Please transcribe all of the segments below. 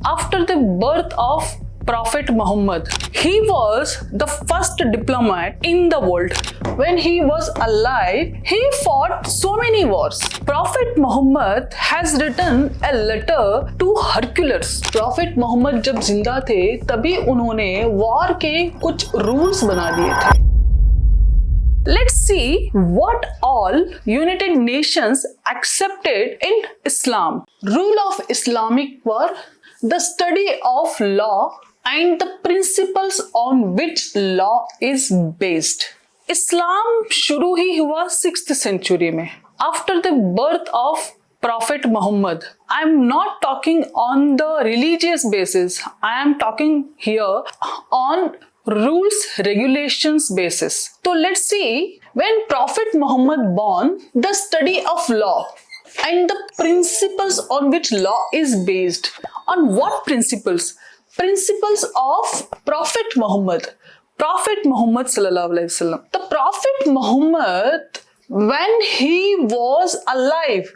after the birth of Prophet Muhammad. He was the first diplomat in the world. When he was alive, he fought so many wars. Prophet Muhammad has written a letter to Hercules. Prophet Muhammad जब जिंदा थे तभी उन्होंने war के कुछ rules बना दिए थे. Let's see what all United Nations accepted in Islam. Rule of Islamic were the study of law and the principles on which law is based. Islam शुरू ही हुआ 6th century में, after the birth of Prophet Muhammad. I am not talking on the religious basis. I am talking here on rules regulations basis. So let's see, when Prophet Muhammad born, the study of law and the principles on which law is based. On what principles? Principles of Prophet Muhammad. Prophet Muhammad sallallahu alaihi wasallam. The Prophet Muhammad, when he was alive,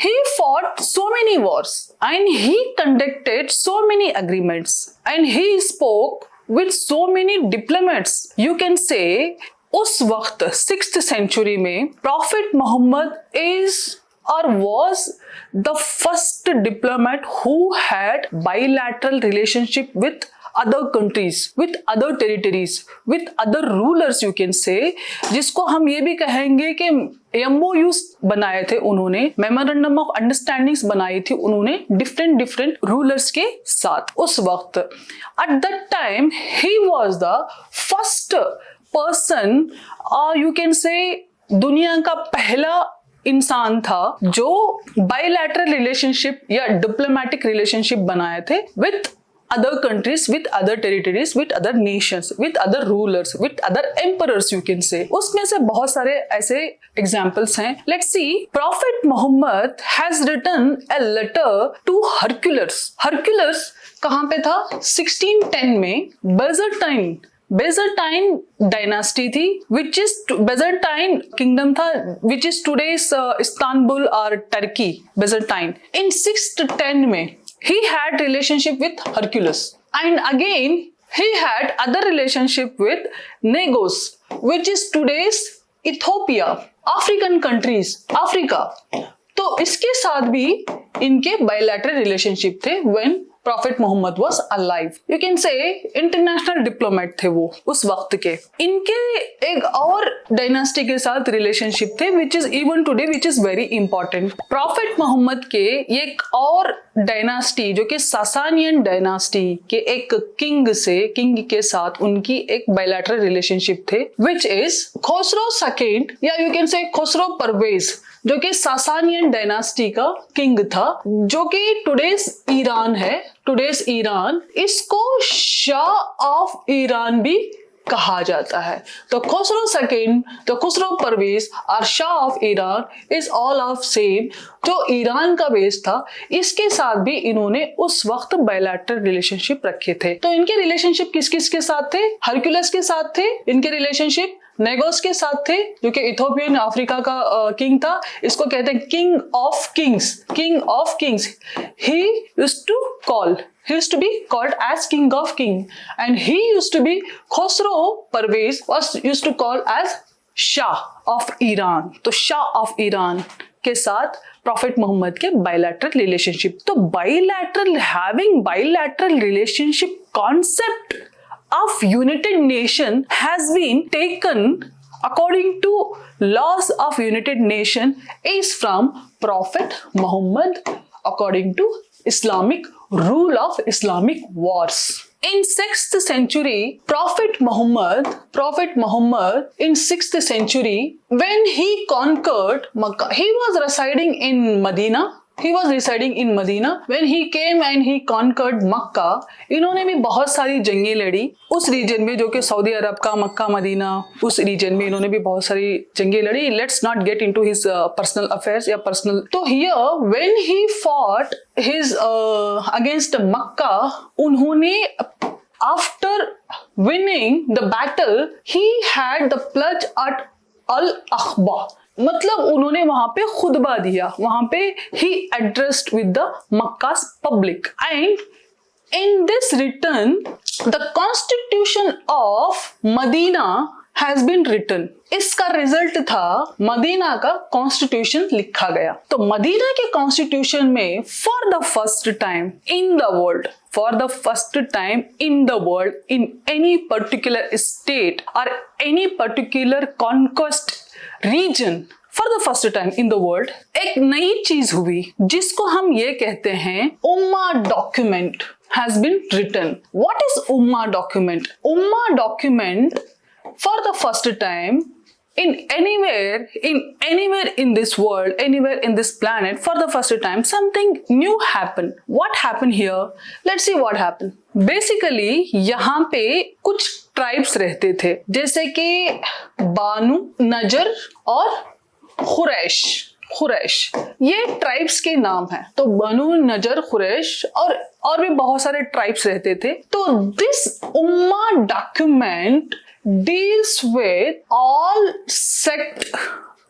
he fought so many wars and he conducted so many agreements and he spoke with so many diplomats. You can say उस वक्त 6th century में Prophet Muhammad is or was the first diplomat who had bilateral relationship with other countries, with other territories, with other rulers, you can say, जिसको हम ये भी कहेंगे कि MOUs बनाए थे उन्होंने, मेमोरेंडम ऑफ अंडरस्टैंडिंग्स बनाई थी उन्होंने डिफरेंट रूलर्स के साथ उस वक्त. At that time he was the first person, you can से दुनिया का पहला इंसान था जो बायलैटरल रिलेशनशिप या डिप्लोमेटिक रिलेशनशिप बनाए थे with other countries, with other territories, with other nations, with other rulers, with other emperors, you can say. उसमें से बहुत सारे ऐसे examples हैं. Let's see. Prophet Muhammad has written a letter to Hercules. Hercules कहाँ पे था? 1610 में Byzantine डायनास्टी थी, which is Byzantine kingdom था, which is today's Istanbul or Turkey. Byzantine. In 610 में he had relationship with Hercules, and again he had other relationship with Negos, which is today's Ethiopia, African countries, Africa. तो इसके साथ भी इनके bilateral relationship थे when Prophet Muhammad was alive. You can say international diplomat थे वो उस वक्त के. इनके एक और डायनास्टी के साथ रिलेशनशिप थे which is even today which is very important. Prophet Muhammad के एक और डायनास्टी जो कि सासानियन डायनास्टी के एक किंग के साथ उनकी एक बायलैटरल रिलेशनशिप थे which is खोसरो सेकंड या you can say खोसरो परवेज, जो कि सासानियन डायनास्टी का किंग था, जो कि टुडेस ईरान है. टुडेस ईरान, इसको शाह ऑफ ईरान भी कहा जाता है. तो खुसरो सेकंड, तो खुसरो परवेज और Shah of Iran is all of same, जो ईरान का बेस था. इसके साथ भी इन्होंने उस वक्त बायलैटरल रिलेशनशिप रखे थे. तो इनके रिलेशनशिप किस किस के साथ थे? हरक्यूलस के साथ थे इनके रिलेशनशिप, नेगोस के साथ थे जो कि इथोपियन अफ्रीका का किंग था. इसको कहते हैं king of Kings. he used to be called as king of king, and he used to be Khosrow Parvez was used to call as Shah of Iran. तो शाह ऑफ ईरान के साथ profit Mohammad के bilateral relationship. तो having bilateral relationship concept of United Nation has been taken according to laws of United Nation is from Prophet Muhammad according to Islamic rule of Islamic wars. In 6th century, Prophet Muhammad in 6th century, when he conquered Makkah, he was residing in Medina. When he came and he conquered Makkah, इन्होंने भी बहुत सारी जंगें लड़ी उस reason में, जो कि Saudi अरब का मक्का मदीना, उस रीजन में इन्होंने भी बहुत सारी जंगें लड़ी. Let's not get into his personal affairs या personal. तो here when he fought his against Makkah, उन्होंने after winning the battle, he had the pledge at Al-Aqaba. मतलब उन्होंने वहां पे खुतबा दिया, वहां पे ही addressed with the Makkah's public and in this written the constitution of Medina has been written. इसका रिजल्ट था मदीना का कॉन्स्टिट्यूशन लिखा गया। तो मदीना के कॉन्स्टिट्यूशन में for the first time in the world, for the first time in the world, in any particular state और any particular conquest region, for the first time in the world एक नई चीज हुई जिसको हम ये कहते हैं उम्मा document has been written. What is Ummah document? Ummah document for the first time anywhere in this world, anywhere in this planet, for the first time something new happened. What happened here? Let's see what happened. Basically यहाँ पे कुछ tribes रहते थे जैसे कि बानू, नजर और खुरैश, ये ट्राइब्स के नाम हैं। तो बनु, नजर, खुरैश और भी बहुत सारे ट्राइब्स रहते थे। तो this Umma document deals with all sect,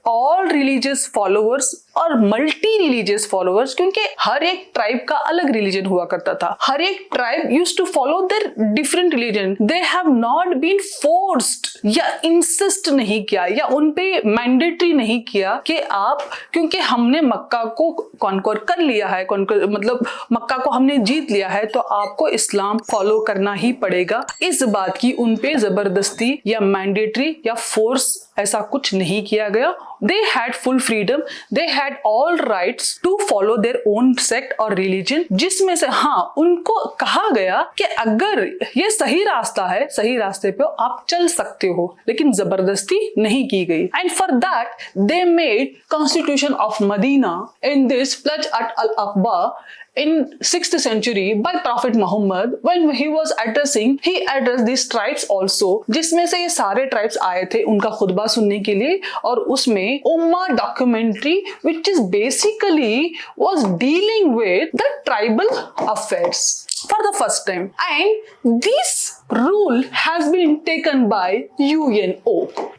all religious followers और मल्टी रिलीजियस फॉलोअर्स, क्योंकि हर एक ट्राइब का अलग रिलीजन हुआ करता था। हर एक tribe used to follow their different religion. They have not been forced या इंसिस्ट नहीं किया या उन पे मैंडेटरी नहीं किया कि आप, क्योंकि हमने मक्का को कॉन्कर कर लिया है, मतलब मक्का को हमने जीत लिया है, तो आपको इस्लाम फॉलो करना ही पड़ेगा। इस बात की उन पे जबरदस्ती या मैंडेटरी या फोर्स ऐसा कुछ नहीं किया गया। They had full freedom, they had all rights to follow their own sect और religion, जिसमें से हाँ उनको कहा गया कि अगर ये सही रास्ता है, सही रास्ते पे आप चल सकते हो, लेकिन जबरदस्ती नहीं की गई। And for that they made Constitution of Medina in this Pledge at Al-Aqaba in 6th century by Prophet Muhammad. When he was addressing, he addressed these tribes also, जिसमें से ये सारे ट्राइब्स आए थे उनका खुतबा सुनने के लिए। और उसमें उम्मा documentary which is basically was dealing with the tribal affairs for the first time, and this rule has been taken by UNO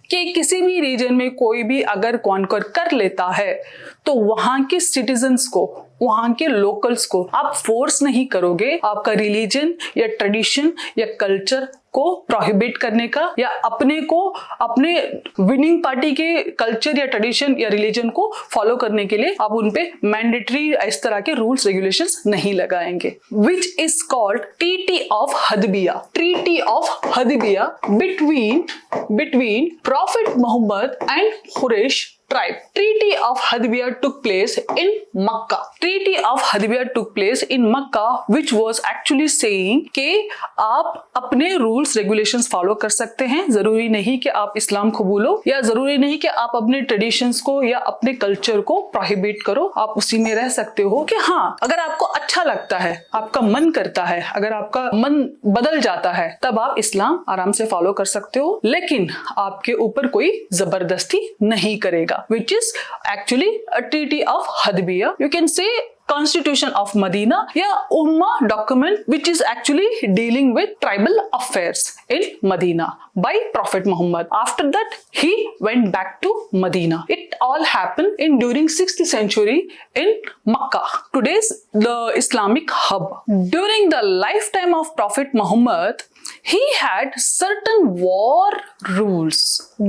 कि किसी भी रीजन में कोई भी अगर कॉन्कर कर लेता है तो वहां के सिटीजन्स को, वहां के लोकल्स को आप फोर्स नहीं करोगे आपका रिलीजन या ट्रेडिशन या कल्चर को प्रोहिबिट करने का, या अपने को अपने विनिंग पार्टी के कल्चर या ट्रेडिशन या रिलीजन को फॉलो करने के लिए आप उन पे मैंडेटरी इस तरह के रूल्स रेगुलेशंस नहीं लगाएंगे। Which is called treaty of Hudaybiya, treaty of Hudaybiya between prophet Mohammad and Quraysh tribe. Treaty of Hudaybiyah took place in Makkah. Treaty of Hudaybiyah took place in Makkah, which was actually saying कि आप अपने rules regulations follow कर सकते हैं, जरूरी नहीं कि आप इस्लाम कबूलो या जरूरी नहीं कि आप अपने ट्रेडिशंस को या अपने कल्चर को प्रोहिबिट करो, आप उसी में रह सकते हो। कि हाँ, अगर आपको अच्छा लगता है, आपका मन करता है, अगर आपका मन बदल जाता है, तब आप इस्लाम आराम से फॉलो कर सकते हो, लेकिन आपके ऊपर कोई जबरदस्ती नहीं करेगा। Which is actually a treaty of Hudaybiyah. You can say Constitution of Medina या Ummah document, which is actually dealing with tribal affairs in Medina by Prophet Muhammad. After that, he went back to Medina. It all happened in during 6th century in Makkah, today's the Islamic hub. During the lifetime of Prophet Muhammad, he had certain war rules.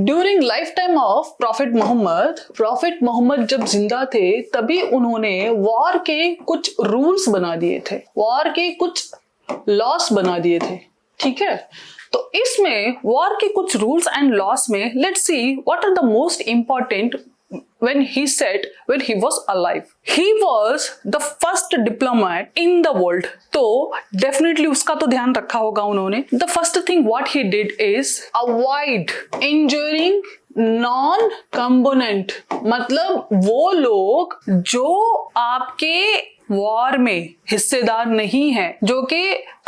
During lifetime of Prophet Muhammad जब जिंदा थे तभी उन्होंने war के कुछ rules बना दिए थे, वॉर के कुछ लॉस बना दिए थे। ठीक है, तो इसमें वॉर के कुछ रूल्स एंड लॉस में let's see what are the most important when he was alive. He was the first diplomat in the world. तो definitely उसका तो ध्यान रखा होगा उन्होंने। The first thing what he did is avoid injuring non-combatant, मतलब वो लोग जो आपके वॉर में हिस्सेदार नहीं है, जो कि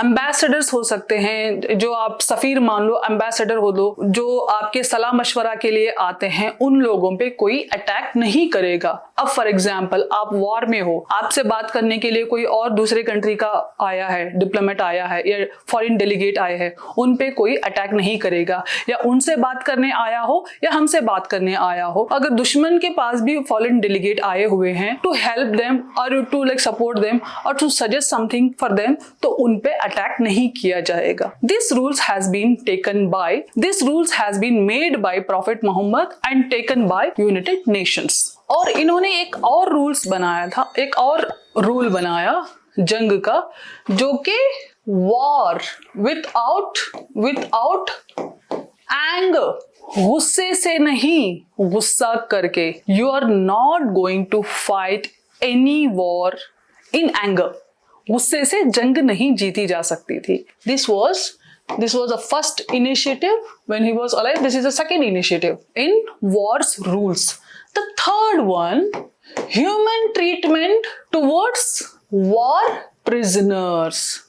एम्बेसडर्स हो सकते हैं, जो आप सफीर मान लो, एम्बेसडर हो लो, जो आपके सलाह मशवरा के लिए आते हैं, उन लोगों पे कोई अटैक नहीं करेगा। अब फॉर एग्जाम्पल आप वॉर में हो, आपसे बात करने के लिए कोई और दूसरे कंट्री का आया है, डिप्लोमेट आया है या फॉरेन डेलीगेट आए हैं, उन पे कोई अटैक नहीं करेगा। या उनसे बात करने आया हो या हमसे बात करने आया हो, अगर दुश्मन के पास भी फॉरेन डेलीगेट आए हुए हैं टू हेल्प देम और टू लाइक सपोर्ट देम और to suggest something for them, तो उन पे अटैक नहीं किया जाएगा। This rules has been made by prophet Mohammad and taken by United Nations. और इन्होंने एक और रूल्स बनाया था, एक और रूल बनाया जंग का, जो कि वॉर विदाउट एंगर, गुस्से से नहीं, गुस्सा करके, you are not going to fight any war in anger. गुस्से से जंग नहीं जीती जा सकती थी। This was the first initiative when he was alive. This is the second initiative in war's rules. The third one, human treatment towards war prisoners.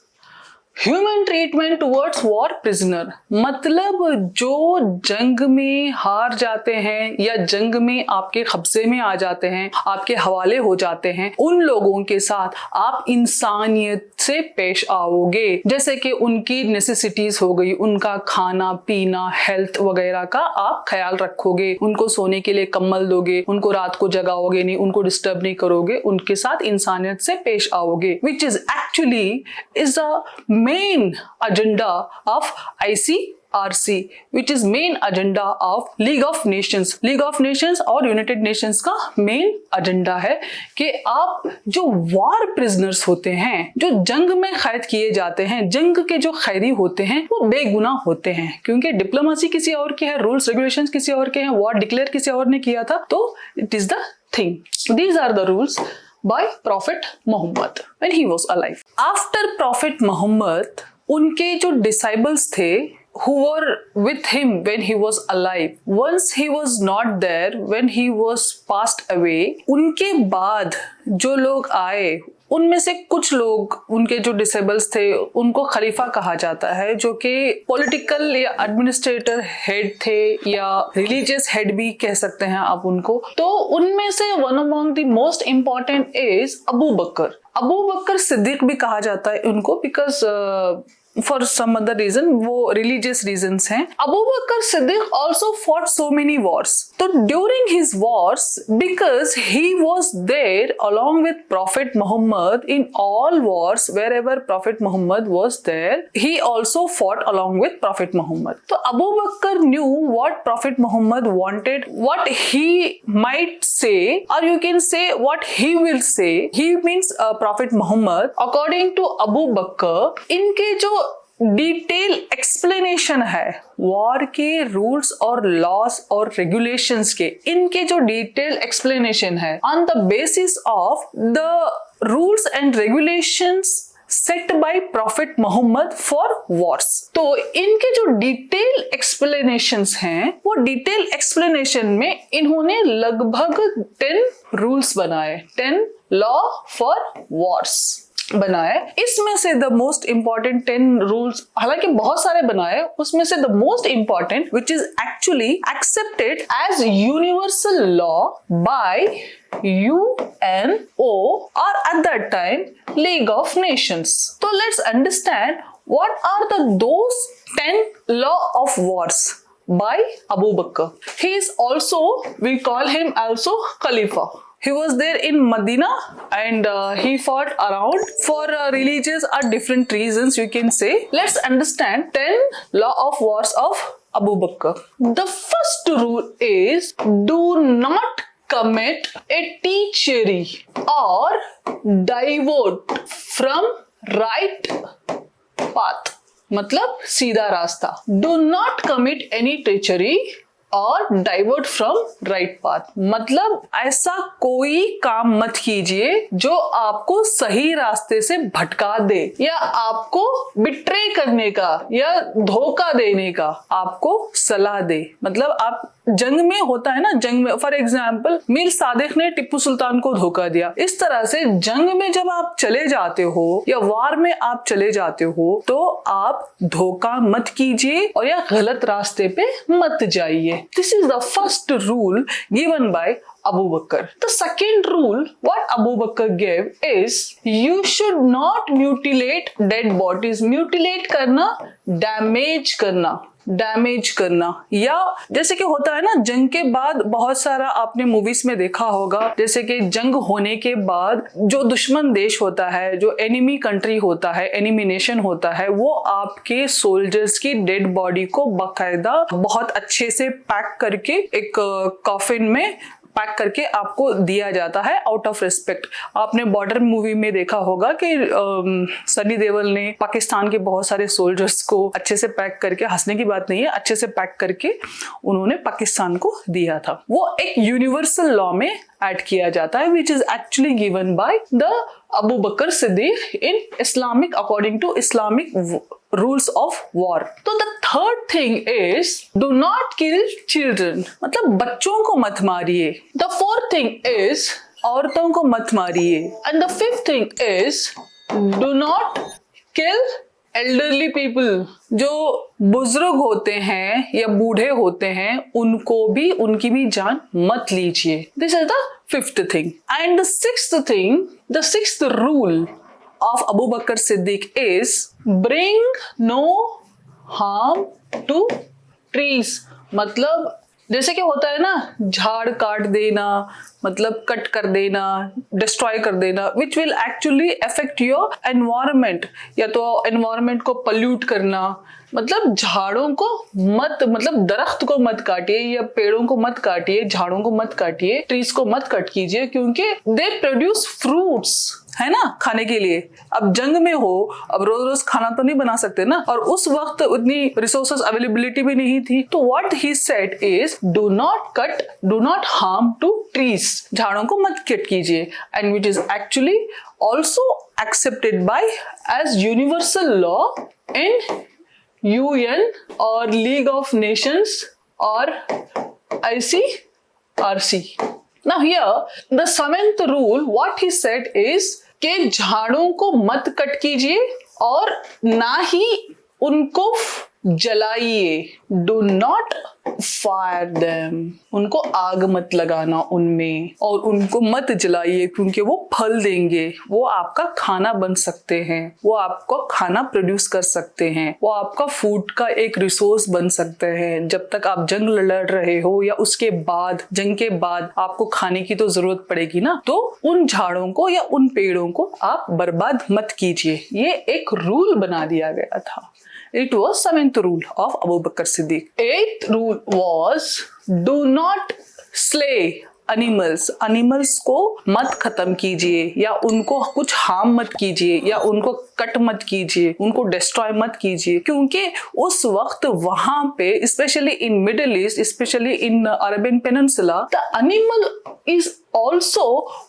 Human treatment towards war prisoner, मतलब जो जंग में हार जाते हैं या जंग में आपके कब्जे में आ जाते हैं, आपके हवाले हो जाते हैं, उन लोगों के साथ आप इंसानियत से पेश आओगे। जैसे कि उनकी नेसेसिटीज हो गई, उनका खाना पीना, हेल्थ वगैरह का आप ख्याल रखोगे, उनको सोने के लिए कंबल दोगे, उनको रात को जगाओगे नहीं, उनको डिस्टर्ब नहीं करोगे, उनके साथ इंसानियत से पेश आओगे, विच is actually is the main agenda of ICRC, which is main agenda of League of Nations. League of Nations और United Nations का main agenda है कि आप जो war prisoners होते हैं, जो जंग में कैद किए जाते हैं, जंग के जो कैदी होते हैं, वो बेगुनाह होते हैं, क्योंकि डिप्लोमेसी किसी और की है, रूल्स रेगुलेशंस किसी और के हैं, वॉर डिक्लेयर किसी और ने किया था, तो it is the thing. These are the rules by Prophet Muhammad when he was alive. After Prophet Muhammad, उनके जो disciples थे who were with him when he was alive, once he was not there, when he was passed away, उनके बाद जो लोग आए, उनमें से कुछ लोग, उनके जो डिसेबल्स थे, उनको खलीफा कहा जाता है, जो कि पॉलिटिकल या एडमिनिस्ट्रेटर हेड थे या रिलीजियस हेड भी कह सकते हैं आप उनको। तो उनमें से one among the most important is Abu Bakr Siddiq भी कहा जाता है उनको, because for some other reason, वो रिलीजियस रीजंस हैं। Abu Bakr Siddiq also fought so many wars. तो during his wars, because he was there along with prophet Mohammad in all wars, wherever prophet Mohammad was there, he also fought along with prophet Mohammad. तो Abu Bakr knew what prophet Mohammad wanted, what he might say, और you can say what he will say. He means prophet Mohammad, according to Abu Bakr, इनके जो detail explanation है war के rules और laws और regulations के, इनके जो डिटेल एक्सप्लेनेशन है on the basis of the rules and regulations set by prophet Mohammad for wars. तो इनके जो डिटेल एक्सप्लेनेशंस हैं, वो डिटेल एक्सप्लेनेशन में इन्होंने लगभग 10 रूल्स बनाए, 10 लॉ फॉर वॉर्स बनाए। इसमें से द मोस्ट इंपॉर्टेंट 10 रूल्स, हालांकि बहुत सारे बनाए, उसमें से the most important which is actually accepted as universal law by UNO or at that time League of Nations. So let's understand what are those 10 law of wars by Abu Bakr. He is also, we call him also Khalifa. He was there in Medina and he fought around for religious or different reasons, you can say. Let's understand 10 law of wars of Abu Bakr. The first rule is do not commit a treachery or divert from right path. मतलब सीधा रास्ता। Do not commit any treachery और divert from right path, मतलब ऐसा कोई काम मत कीजिए जो आपको सही रास्ते से भटका दे या आपको बिट्रे करने का या धोखा देने का आपको सलाह दे। मतलब आप जंग में होता है ना, जंग में फॉर एग्जाम्पल मीर सादिक ने टिप्पू सुल्तान को धोखा दिया, इस तरह से जंग में जब आप चले जाते हो या वार में आप चले जाते हो तो आप धोखा मत कीजिए और या गलत रास्ते पे मत जाइए। This is the first rule given by Abu Bakr. The second rule what Abu Bakr gave is you should not mutilate dead bodies. Mutilate करना, डैमेज करना या जैसे कि होता है ना जंग के बाद बहुत सारा आपने मूवीज में देखा होगा, जैसे कि जंग होने के बाद जो दुश्मन देश होता है, जो एनिमी कंट्री होता है, एनिमी नेशन होता है, वो आपके सोल्जर्स की डेड बॉडी को बाकायदा बहुत अच्छे से पैक करके एक कॉफिन में पैक करके आपको दिया जाता है आउट ऑफ रिस्पेक्ट। आपने बॉर्डर मूवी में देखा होगा कि सनी देओल ने पाकिस्तान के बहुत सारे सोल्जर्स को अच्छे से पैक करके, हंसने की बात नहीं है, अच्छे से पैक करके उन्होंने पाकिस्तान को दिया था। वो एक यूनिवर्सल लॉ में ऐड किया जाता है which is actually given by the Abu Bakr Siddiq in Islamic according to Islamic rules of war. तो the third thing is do not kill children, मतलब बच्चों को मत मारिए। द फोर्थ थिंग इज औरतों को मत मारिए। And the fifth thing is do not kill elderly people, जो बुजुर्ग होते हैं या बूढ़े होते हैं उनको भी, उनकी भी जान मत लीजिए। This is the fifth thing. And the sixth thing, the sixth rule of Abu Bakr Siddiq is bring no harm to trees। मतलब जैसे कि होता है ना झाड़ काट देना, मतलब कट कर देना, डिस्ट्रॉय कर देना, which will actually affect your environment, या तो एनवायरमेंट को पल्यूट करना। मतलब झाड़ों को मत, मतलब दरख्त को मत काटिए या पेड़ों को मत काटिए, झाड़ों को मत काटिए, ट्रीज को मत कट कीजिए, क्योंकि दे प्रोड्यूस फ्रूट्स, है ना, खाने के लिए। अब जंग में हो, अब रोज रोज खाना तो नहीं बना सकते ना, और उस वक्त उतनी रिसोर्सेस अवेलेबिलिटी भी नहीं थी। तो what he said is do not cut, do not harm to trees, झाड़ों को मत कट कीजिए। And which is actually also accepted by as universal law in UN or League of Nations or ICRC. Now here the seventh rule what he said is कि झाड़ों को मत cut कीजिए और ना ही उनको जलाइए। डू नॉट फायर देम, उनको आग मत लगाना उनमें, और उनको मत जलाइए क्योंकि वो फल देंगे, वो आपका खाना बन सकते हैं, वो आपको खाना प्रोड्यूस कर सकते हैं, वो आपका फूड का एक रिसोर्स बन सकते हैं। जब तक आप जंग लड़ रहे हो या उसके बाद, जंग के बाद आपको खाने की तो जरूरत पड़ेगी ना, तो उन झाड़ों को या उन पेड़ों को आप बर्बाद मत कीजिए। ये एक रूल बना दिया गया था। It was seventh rule of Abu Bakr Siddiq. Eighth rule was do not slay animals. Animals को मत खत्म कीजिए या उनको कुछ हार्म मत कीजिए या उनको कट मत कीजिए, उनको डिस्ट्रॉय मत कीजिए, क्योंकि उस वक्त वहां पे specially in middle east, specially in Arabian peninsula, the animal is also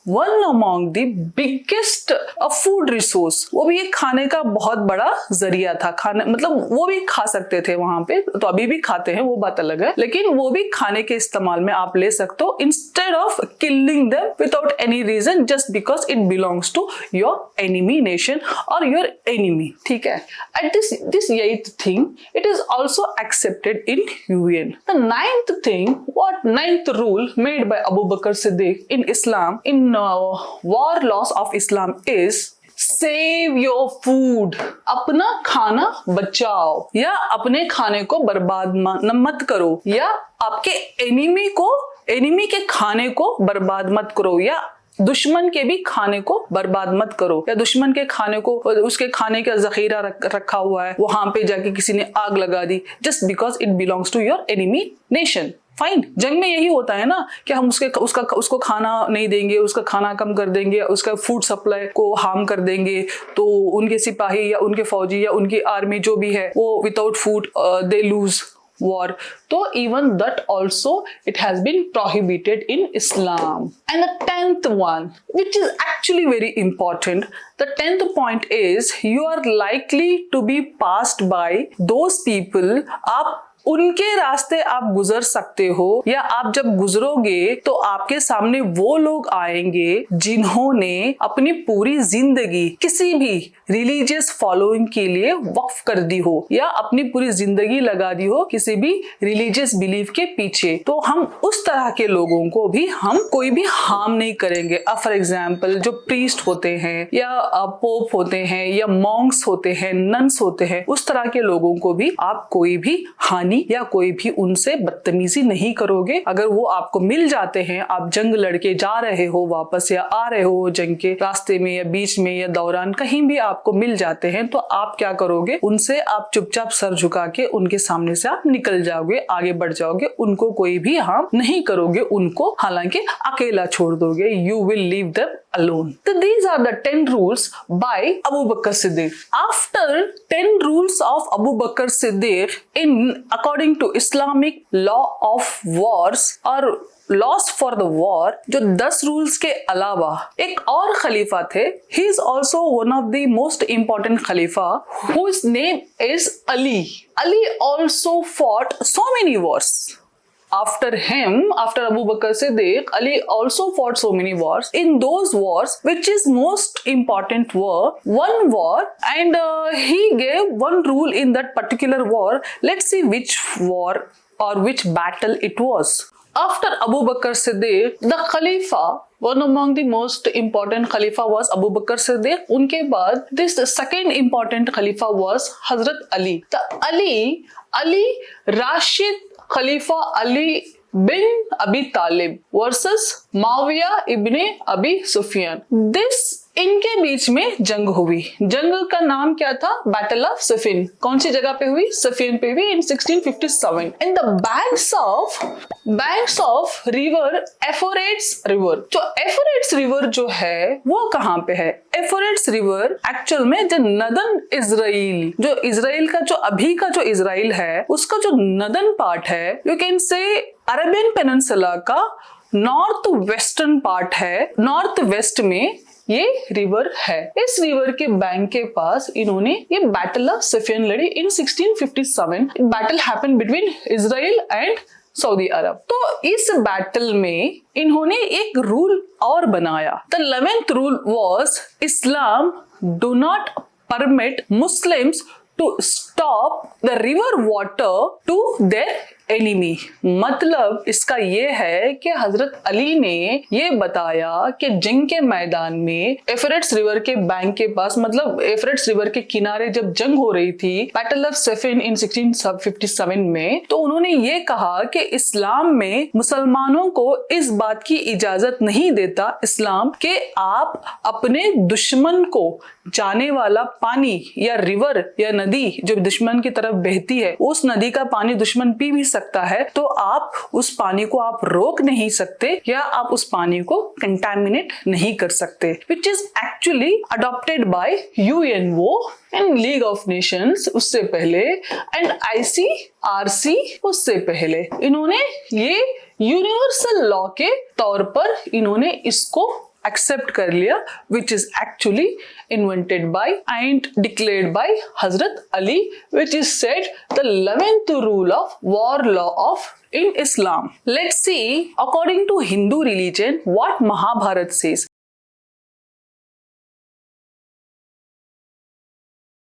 one among the biggest food resource। वो भी एक खाने का बहुत बड़ा जरिया था, खाने मतलब वो भी खा सकते थे वहां पे, तो अभी भी खाते हैं वो बात अलग है, लेकिन वो भी खाने के इस्तेमाल में आप ले सकते हो instead of killing them without any reason just because it belongs to your enemy nation और योर एनिमी। ठीक है। At this eighth thing it is also accepted in UN। The ninth thing, what ninth rule made by Abu Bakr Siddiq in Islam, in war laws of Islam is save your food। अपना खाना बचाओ या अपने खाने को बर्बाद मत करो, या आपके एनिमी के खाने को बर्बाद मत करो, या दुश्मन के भी खाने को बर्बाद मत करो, या दुश्मन के खाने को, उसके खाने का जखीरा रखा हुआ है, वहां पे जाके किसी ने आग लगा दी just because it belongs to your enemy nation. Fine. जंग में यही होता है ना कि हम उसको खाना नहीं देंगे, उसका खाना कम कर देंगे, उसका फूड सप्लाई को हार्म कर देंगे, तो उनके सिपाही या उनके फौजी या उनकी आर्मी जो भी है वो without food they lose war। So even that also it has been prohibited in Islam। And the 10th one, which is actually very important, the 10th point is you are likely to be passed by those people। आप उनके रास्ते आप गुजर सकते हो, या आप जब गुजरोगे तो आपके सामने वो लोग आएंगे जिन्होंने अपनी पूरी जिंदगी किसी भी रिलीजियस फॉलोइंग के लिए वक्फ कर दी हो, या अपनी पूरी जिंदगी लगा दी हो किसी भी रिलीजियस बिलीफ के पीछे। तो हम उस तरह के लोगों को भी हम कोई भी हार्म नहीं करेंगे। फॉर एग्जाम्पल जो प्रीस्ट होते हैं, या पोप होते हैं, या मॉन्क्स होते हैं, नन्स होते हैं, उस तरह के लोगों को भी आप कोई भी हानि या कोई भी उनसे बदतमीजी नहीं करोगे। अगर वो आपको मिल जाते हैं, आप जंग लड़के जा रहे हो वापस, या आ रहे हो जंग के रास्ते में या बीच में या दौरान कहीं भी आपको मिल जाते हैं, तो आप क्या करोगे, उनसे आप चुपचाप सर झुका के उनके सामने से आप निकल जाओगे, आगे बढ़ जाओगे, उनको कोई भी हार्म नहीं करोगे, उनको हालांकि अकेला छोड़ दोगे। You will leave them alone. So these are the 10 rules by Abu Bakr Siddiq. After 10 rules of Abu Bakr Siddiq in according to Islamic law of wars or laws for the war, जो 10 rules के अलावा एक और खलीफा थे, he is also one of the most important खलीफा whose name is Ali. Ali also fought so many wars. After him, after Abu Bakr Siddiq, Ali also fought so many wars. In those wars, which is most important war, one war, and he gave one rule in that particular war. Let's see which war or which battle it was. After Abu Bakr Siddiq, the Khalifa, one among the most important Khalifa was Abu Bakr Siddiq. उनके बाद this second important Khalifa was Hazrat Ali. The Ali Rashid खलीफा Ali bin Abi Talib versus Muawiya ibne Abi Sufyan. इनके बीच में जंग हुई. जंग का नाम क्या था? Battle of Siffin. कौन सी जगह पे हुई? सफिन पे हुई in 1657. In the banks of river Euphrates river. जो एफोरेट्स रिवर जो है वो कहाँ पे है? एफोरेट्स रिवर एक्चुअल में जो नदन इजराइल, जो इजराइल का जो अभी का जो इजराइल है उसका जो नदन पार्ट है, यू कैन से अरेबियन पेनिनसुला का नॉर्थ वेस्टर्न पार्ट है. नॉर्थ वेस्ट में ये रिवर है. इस रिवर के बैंक के पास इन्होंने ये बैटल ऑफ सफियन लड़ी in 1657. Battle happened between Israel and Saudi Arabia. तो इस बैटल में इन्होंने एक रूल और बनाया. The 11th rule was Islam do not permit Muslims to stop the river water to their enemy. मतलब इसका ये है कि हजरत अली ने ये बताया कि जंग के मैदान में एफरेट्स रिवर के बैंक के पास, मतलब एफरेट्स रिवर के किनारे जब जंग हो रही थी बैटल ऑफ सफिन इन 1657 में, तो उन्होंने ये कहा कि इस्लाम में मुसलमानों को इस बात की इजाजत नहीं देता इस्लाम कि आप अपने दुश्मन को जाने वाला पानी या रिवर या नदी जो दुश्मन की तरफ बहती है, उस नदी का पानी दुश्मन पी भी सकता है, तो आप उस पानी को आप रोक नहीं सकते या आप उस पानी को कंटामिनेट नहीं कर सकते. विच is actually adopted by UNO and league of Nations उससे पहले, एंड ICRC उससे पहले. इन्होंने ये यूनिवर्सल लॉ के तौर पर इन्होंने इसको accept कर लिया, which is actually invented by and declared by Hazrat Ali, which is said the 11th rule of war law of in Islam. Let's see according to Hindu religion what Mahabharata says.